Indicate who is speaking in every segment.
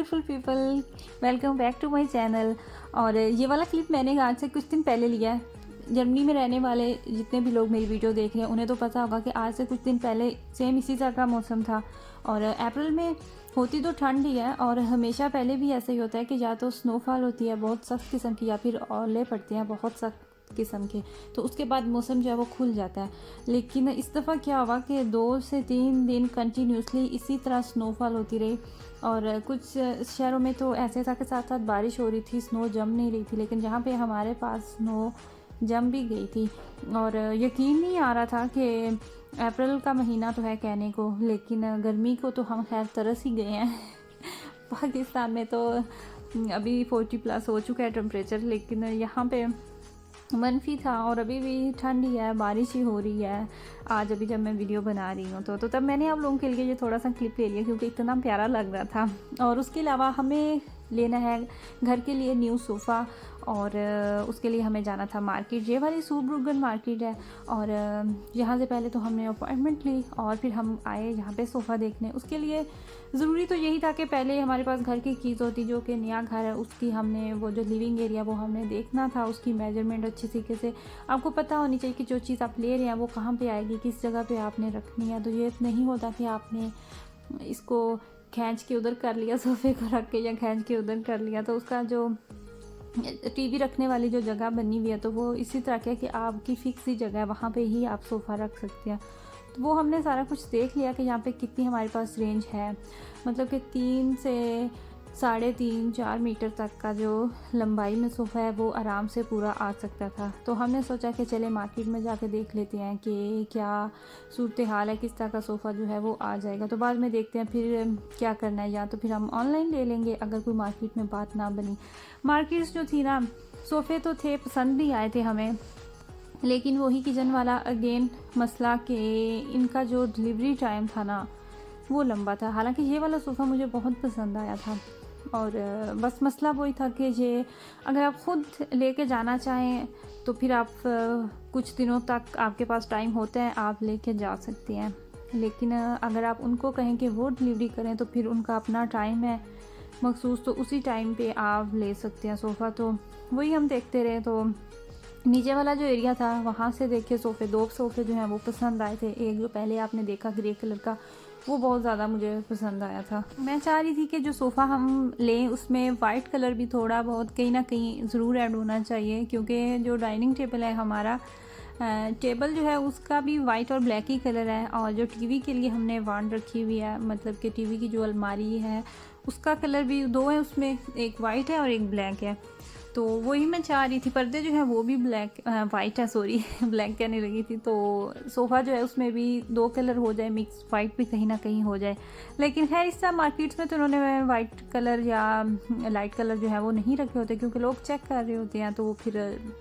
Speaker 1: Beautiful people, welcome back to my channel. और ये वाला क्लिप मैंने आज से कुछ दिन पहले लिया है। जर्मनी में रहने वाले जितने भी लोग मेरी वीडियो देख रहे हैं उन्हें तो पता होगा कि आज से कुछ दिन पहले सेम इसी तरह का मौसम था। और अप्रैल में होती तो ठंड ही है और हमेशा पहले भी ऐसा ही होता है कि या तो स्नोफॉल होती है बहुत सख्त किस्म की या फिर ओले पड़ते हैं बहुत सख्त किस्म के, तो उसके बाद मौसम जो है वो खुल जाता है। लेकिन इस दफ़ा क्या हुआ कि 2 से 3 दिन कंटिन्यूसली इसी तरह स्नोफॉल होती रही। और कुछ शहरों में तो ऐसे था कि साथ साथ बारिश हो रही थी, स्नो जम नहीं रही थी, लेकिन जहाँ पे हमारे पास स्नो जम भी गई थी। और यकीन नहीं आ रहा था कि अप्रैल का महीना तो है कहने को, लेकिन गर्मी को तो हम खैर तरस ही गए हैं। पाकिस्तान में तो अभी 40+ हो चुका है टेम्परेचर, लेकिन यहाँ पे मनफी था और अभी भी ठंड ही है, बारिश ही हो रही है आज अभी जब मैं वीडियो बना रही हूँ। तो तब मैंने आप लोगों के लिए ये थोड़ा सा क्लिप ले लिया क्योंकि इतना प्यारा लग रहा था। और उसके अलावा हमें लेना है घर के लिए न्यू सोफ़ा और उसके लिए हमें जाना था मार्केट। ये वाली सूब्रुगन मार्केट है और यहाँ से पहले तो हमने अपॉइंटमेंट ली और फिर हम आए यहाँ पे सोफ़ा देखने। उसके लिए ज़रूरी तो यही था कि पहले हमारे पास घर की चीज़ होती, जो कि नया घर है उसकी हमने वो जो लिविंग एरिया वो हमने देखना था, उसकी मेजरमेंट अच्छी तरीके से आपको पता होनी चाहिए कि जो चीज़ आप ले रहे हैं वो कहाँ पे आएगी, किस जगह पे आपने रखनी है। तो ये नहीं होता कि आपने इसको खींच के उधर कर लिया सोफ़े को रख के या खींच के उधर कर लिया। तो उसका जो टीवी रखने वाली जो जगह बनी हुई है तो वो इसी तरह की है कि आपकी फिक्स ही जगह है, वहाँ पे ही आप सोफ़ा रख सकते हैं। तो वो हमने सारा कुछ देख लिया कि यहाँ पे कितनी हमारे पास रेंज है, मतलब कि 3 से 3.5-4 मीटर तक का जो लंबाई में सोफ़ा है वो आराम से पूरा आ सकता था। तो हमने सोचा कि चले मार्केट में जाके देख लेते हैं कि क्या सूरत हाल है, किस तरह का सोफ़ा जो है वो आ जाएगा। तो बाद में देखते हैं फिर क्या करना है, या तो फिर हम ऑनलाइन ले लेंगे अगर कोई मार्केट में बात ना बनी। मार्केट्स जो थी ना, सोफ़े तो थे, पसंद भी आए थे हमें, लेकिन वही किचन वाला अगेन मसला कि इनका जो डिलीवरी टाइम था ना वो लंबा था। हालांकि ये वाला सोफ़ा मुझे बहुत पसंद आया था और बस मसला वही था कि ये अगर आप ख़ुद लेके जाना चाहें तो फिर आप कुछ दिनों तक आपके पास टाइम होता है, आप लेके जा सकते हैं। लेकिन अगर आप उनको कहें कि वो डिलीवरी करें तो फिर उनका अपना टाइम है मखसूस, तो उसी टाइम पे आप ले सकते हैं सोफ़ा। तो वही हम देखते रहे। तो नीचे वाला जो एरिया था वहाँ से देखे सोफ़े, 2 सोफ़े जो हैं वो पसंद आए थे। एक जो पहले आपने देखा ग्रे कलर का, वो बहुत ज़्यादा मुझे पसंद आया था। मैं चाह रही थी कि जो सोफ़ा हम लें उसमें वाइट कलर भी थोड़ा बहुत कहीं ना कहीं ज़रूर ऐड होना चाहिए, क्योंकि जो डाइनिंग टेबल है हमारा टेबल जो है उसका भी वाइट और ब्लैक ही कलर है। और जो टीवी के लिए हमने वांड रखी हुई है, मतलब कि टीवी की जो अलमारी है उसका कलर भी 2 है, उसमें एक वाइट है और एक ब्लैक है। तो वही मैं चाह रही थी। पर्दे जो है वो भी वाइट है, सॉरी ब्लैक कहने लगी थी। तो सोफ़ा जो है उसमें भी 2 कलर हो जाए मिक्स, वाइट भी कहीं ना कहीं हो जाए। लेकिन खैर इस तरह मार्केट्स में तो उन्होंने वाइट कलर या लाइट कलर जो है वो नहीं रखे होते, क्योंकि लोग चेक कर रहे होते हैं तो वो फिर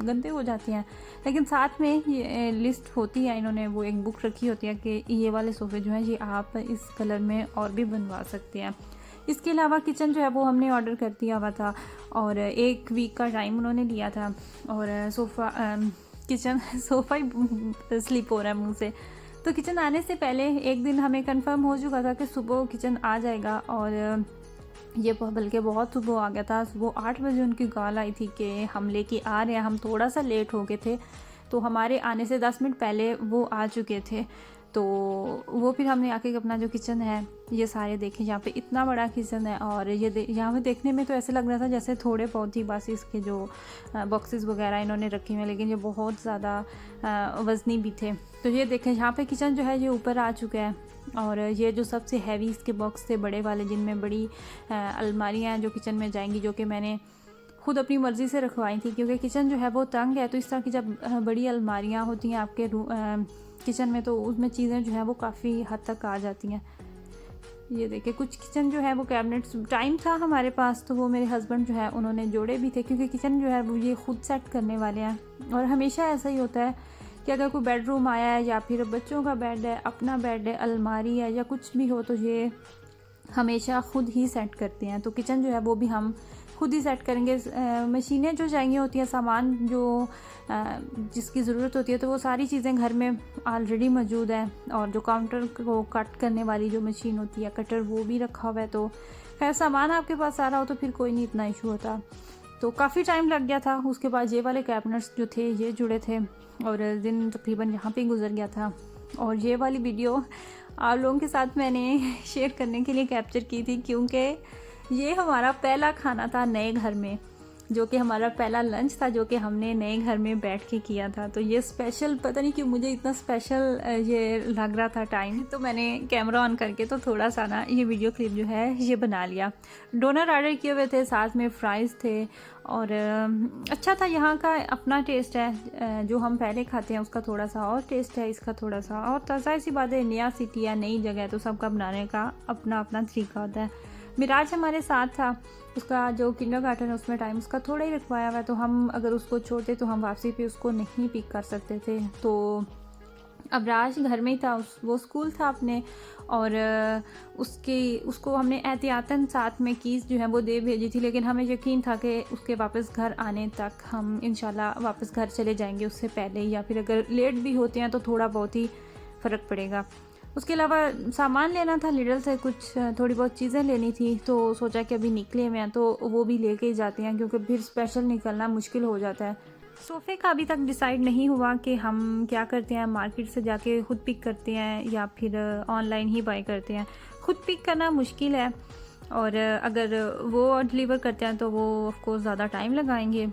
Speaker 1: गंदे हो जाते हैं। लेकिन साथ में ये लिस्ट होती है, इन्होंने वो एक बुक रखी होती है कि ये वाले सोफ़े जो हैं ये आप इस कलर में और भी बनवा सकते हैं। इसके अलावा किचन जो है वो हमने ऑर्डर कर दिया हुआ था और 1 वीक का टाइम उन्होंने लिया था। और किचन सोफ़ा ही स्लिप हो रहा है मुंह से। तो किचन आने से पहले एक दिन हमें कंफर्म हो चुका था कि सुबह किचन आ जाएगा, और ये बल्कि बहुत सुबह आ गया था। सुबह 8 बजे उनकी कॉल आई थी कि हम लेके आ रहे हैं। हम थोड़ा सा लेट हो गए थे, तो हमारे आने से 10 मिनट पहले वो आ चुके थे। तो वो फिर हमने आके अपना जो किचन है ये सारे देखे। यहाँ पे इतना बड़ा किचन है और ये यहाँ पे देखने में तो ऐसे लग रहा था जैसे थोड़े बहुत ही बस इसके जो बॉक्सेस वगैरह इन्होंने रखे हुए हैं, लेकिन ये बहुत ज़्यादा वज़नी भी थे। तो ये देखें यहाँ पे किचन जो है ये ऊपर आ चुका है। और ये जो सबसे हैवी इसके बॉक्स थे बड़े वाले, जिनमें बड़ी अलमारियाँ जो किचन में जाएंगी, जो कि मैंने खुद अपनी मर्ज़ी से रखवाई थी, क्योंकि किचन जो है वो तंग है। तो इस तरह की जब बड़ी अलमारियाँ होती हैं आपके किचन में तो उसमें चीज़ें जो है वो काफ़ी हद तक आ जाती हैं। ये देखिए कुछ किचन जो है वो कैबिनेट्स, टाइम था हमारे पास तो वो मेरे हस्बैंड जो है उन्होंने जोड़े भी थे, क्योंकि किचन जो है वो ये खुद सेट करने वाले हैं। और हमेशा ऐसा ही होता है कि अगर कोई बेडरूम आया है या फिर बच्चों का बेड है, अपना बेड है, अलमारी है या कुछ भी हो, तो ये हमेशा खुद ही सेट करते हैं। तो किचन जो है वो भी हम खुद ही सेट करेंगे। मशीनें जो चाहिए होती हैं, सामान जो जिसकी ज़रूरत होती है, तो वो सारी चीज़ें घर में ऑलरेडी मौजूद है। और जो काउंटर को कट करने वाली जो मशीन होती है कटर, वो भी रखा हुआ है। तो खैर सामान आपके पास आ रहा हो तो फिर कोई नहीं इतना इशू होता। तो काफ़ी टाइम लग गया था। उसके बाद ये वाले कैबिनेट्स जो थे ये जुड़े थे और दिन तकरीबन यहाँ पे गुजर गया था। और ये वाली वीडियो आप लोगों के साथ मैंने शेयर करने के लिए कैप्चर की थी, क्योंकि ये हमारा पहला खाना था नए घर में, जो कि हमारा पहला लंच था जो कि हमने नए घर में बैठ के किया था। तो ये स्पेशल, पता नहीं क्यों मुझे इतना स्पेशल ये लग रहा था टाइम, तो मैंने कैमरा ऑन करके तो थोड़ा सा ना ये वीडियो क्लिप जो है ये बना लिया। डोनर ऑर्डर किए हुए थे, साथ में फ्राइज़ थे और अच्छा था। यहाँ का अपना टेस्ट है, जो हम पहले खाते हैं उसका थोड़ा सा और टेस्ट है, इसका थोड़ा सा और ताज़ा। ऐसी बात है, नया सिटी है, नई जगह है, तो सबका बनाने का अपना अपना तरीका होता है। मिराज हमारे साथ था, उसका जो किंडरगार्टन है उसमें टाइम उसका थोड़ा ही रखवाया हुआ है, तो हम अगर उसको छोड़ते तो हम वापसी पे उसको नहीं पिक कर सकते थे। तो अबराज घर में ही था, वो स्कूल था अपने, और उसको हमने एहतियातन साथ में कीज़ जो है वो दे भेजी थी, लेकिन हमें यकीन था कि उसके वापस घर आने तक हम इंशाल्लाह वापस घर चले जाएंगे उससे पहले, या फिर अगर लेट भी होते हैं तो थोड़ा बहुत ही फ़र्क पड़ेगा। उसके अलावा सामान लेना था लिडल से, कुछ थोड़ी बहुत चीज़ें लेनी थी, तो सोचा कि अभी निकले हुए हैं तो वो भी लेके ही जाते हैं, क्योंकि फिर स्पेशल निकलना मुश्किल हो जाता है। सोफ़े का अभी तक डिसाइड नहीं हुआ कि हम क्या करते हैं, मार्केट से जाके खुद पिक करते हैं या फिर ऑनलाइन ही बाय करते हैं। खुद पिक करना मुश्किल है, और अगर वो डिलीवर करते हैं तो वो ऑफ कोर्स ज़्यादा टाइम लगाएंगे।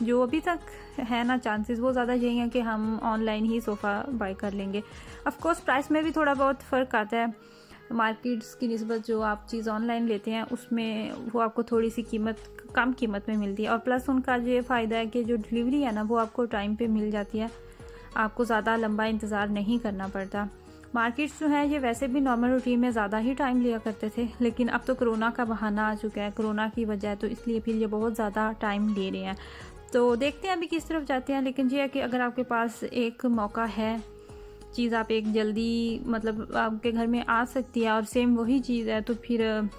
Speaker 1: जो अभी तक है ना चांसेस, वो ज़्यादा यही है कि हम ऑनलाइन ही सोफ़ा बाय कर लेंगे। ऑफ कोर्स प्राइस में भी थोड़ा बहुत फ़र्क आता है मार्केट्स की निस्बत। जो आप चीज़ ऑनलाइन लेते हैं उसमें वो आपको थोड़ी सी कम कीमत में मिलती है, और प्लस उनका ये फ़ायदा है कि जो डिलीवरी है ना वो आपको टाइम पे मिल जाती है, आपको ज़्यादा लंबा इंतज़ार नहीं करना पड़ता। मार्केट्स जो है ये वैसे भी नॉर्मल रूटीन में ज़्यादा ही टाइम लिया करते थे, लेकिन अब तो कोरोना का बहाना आ चुका है, कोरोना की वजह है, तो इसलिए फिर ये बहुत ज़्यादा टाइम ले रहे हैं। तो देखते हैं अभी किस तरफ जाते हैं। लेकिन ये है कि अगर आपके पास एक मौका है, चीज़ आप एक जल्दी मतलब आपके घर में आ सकती है और सेम वही चीज़ है, तो फिर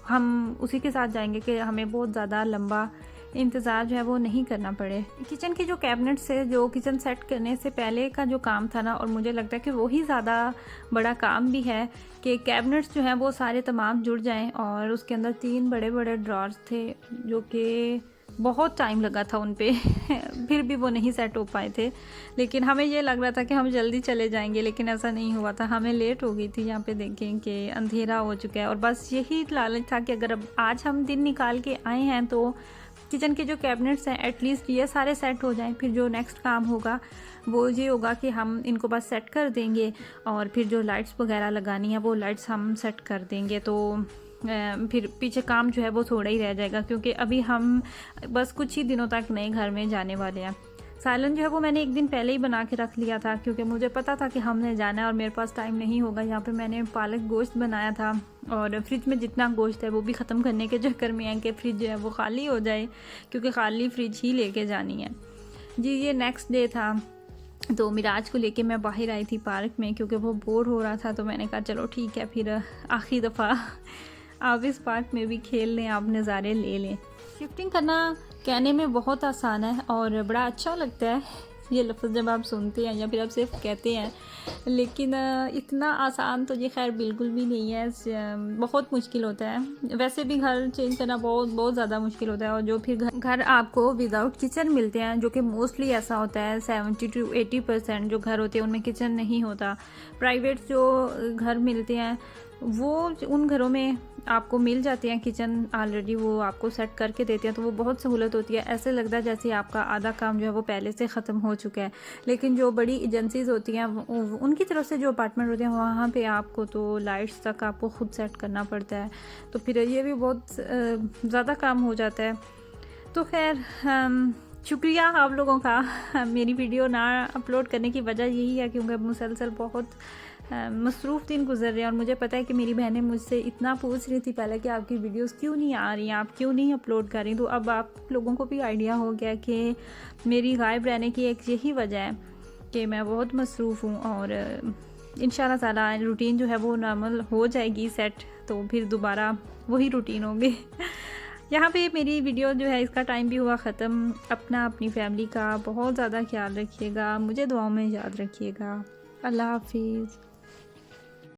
Speaker 1: हम उसी के साथ जाएंगे कि हमें बहुत ज़्यादा लंबा इंतज़ार जो है वो नहीं करना पड़े। किचन के जो कैबिनेट्स है, जो किचन सेट करने से पहले का जो काम था ना, और मुझे लगता है कि वही ज़्यादा बड़ा काम भी है कि कैबिनेट्स जो हैं वो सारे तमाम जुड़ जाएं। और उसके अंदर 3 बड़े बड़े ड्रॉर्स थे जो कि बहुत टाइम लगा था उन पे फिर भी वो नहीं सेट हो पाए थे। लेकिन हमें ये लग रहा था कि हम जल्दी चले जाएंगे, लेकिन ऐसा नहीं हुआ था, हमें लेट हो गई थी। यहाँ पे देखें कि अंधेरा हो चुका है, और बस यही लालच था कि अगर अब आज हम दिन निकाल के आए हैं तो किचन के जो कैबिनेट्स हैं एटलीस्ट ये सारे सेट हो जाएं। फिर जो नेक्स्ट काम होगा वो ये होगा कि हम इनको बस सेट कर देंगे, और फिर जो लाइट्स वगैरह लगानी है वो लाइट्स हम सेट कर देंगे। तो फिर पीछे काम जो है वो थोड़ा ही रह जाएगा, क्योंकि अभी हम बस कुछ ही दिनों तक नए घर में जाने वाले हैं। सालन जो है वो मैंने एक दिन पहले ही बना के रख लिया था, क्योंकि मुझे पता था कि हमने जाना है और मेरे पास टाइम नहीं होगा। यहाँ पे मैंने पालक गोश्त बनाया था, और फ्रिज में जितना गोश्त है वो भी ख़त्म करने के चक्कर में है कि फ्रिज जो है वो खाली हो जाए, क्योंकि खाली फ्रिज ही लेके जानी है जी। ये नेक्स्ट डे था, तो मिराज को लेके मैं बाहर आई थी पार्क में, क्योंकि वो बोर हो रहा था। तो मैंने कहा चलो ठीक है, फिर आखिरी दफ़ा आप इस पार्क में भी खेल लें, आप नज़ारे ले लें। शिफ्टिंग करना कहने में बहुत आसान है और बड़ा अच्छा लगता है ये लफ्ज़ जब आप सुनते हैं या फिर आप सिर्फ कहते हैं, लेकिन इतना आसान तो ये खैर बिल्कुल भी नहीं है, बहुत मुश्किल होता है। वैसे भी घर चेंज करना बहुत ज़्यादा मुश्किल होता है, और जो फिर घर आपको विदाउट किचन मिलते हैं, जो कि मोस्टली ऐसा होता है, 70 to 80% जो घर होते हैं उनमें किचन नहीं होता। प्राइवेट जो घर मिलते हैं वो उन घरों में आपको मिल जाते हैं किचन ऑलरेडी, वो आपको सेट करके देते हैं, तो वो बहुत सहूलत होती है। ऐसे लगता है जैसे आपका आधा काम जो है वो पहले से ख़त्म हो चुका है। लेकिन जो बड़ी एजेंसीज़ होती हैं उनकी तरफ से जो अपार्टमेंट होते हैं वहाँ पे आपको तो लाइट्स तक आपको खुद सेट करना पड़ता है, तो फिर ये भी बहुत ज़्यादा काम हो जाता है। तो खैर शुक्रिया आप लोगों का। मेरी वीडियो ना अपलोड करने की वजह यही है क्योंकि मुसलसल बहुत मसरूफ़ दिन गुजर रहे हैं, और मुझे पता है कि मेरी बहनें मुझसे इतना पूछ रही थी पहले कि आपकी वीडियोस क्यों नहीं आ रही हैं, आप क्यों नहीं अपलोड कर रही। तो अब आप लोगों को भी आइडिया हो गया कि मेरी गायब रहने की एक यही वजह है कि मैं बहुत मसरूफ़ हूँ, और इंशाल्लाह ताला रूटीन जो है वो नॉर्मल हो जाएगी सेट, तो फिर दोबारा वही रूटीन होंगे। यहाँ पे मेरी वीडियो जो है इसका टाइम भी हुआ ख़त्म। अपनी फैमिली का बहुत ज़्यादा ख्याल रखिएगा, मुझे दुआओं में याद रखिएगा। अल्लाह हाफिज़।